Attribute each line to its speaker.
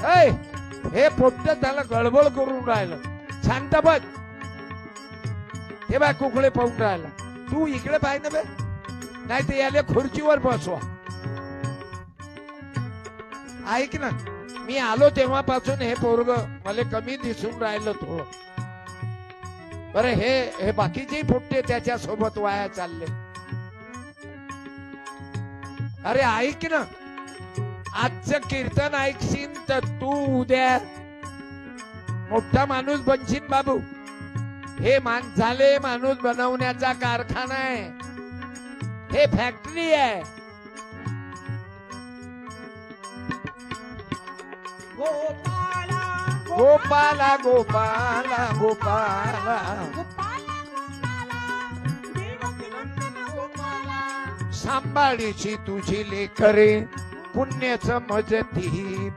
Speaker 1: ऐ हे पोट्ट त्याला गडबड करून राहिलं. शांत बस. हे बाय कुकडे पाहून राहिला. तू इकडे पाहिजे बे, नाही तर याला खुर्चीवर बसवा. ऐक ना, मी आलो तेव्हापासून हे पोरग मला कमी दिसून राहिलं थोडं. बरं हे बाकीचे पोट्टे त्याच्या सोबत वाया चालले. अरे ऐक ना, आजचं कीर्तन ऐकशील तर तू उद्या मोठा माणूस बनशील बाबू. हे झाले माणूस बनवण्याचा कारखाना आहे, हे फॅक्टरी आहे.
Speaker 2: गोपाला
Speaker 1: गोपाला गोपाला गोपाला सांभाळीची तुझी लेकरे पुण्याचं मजती.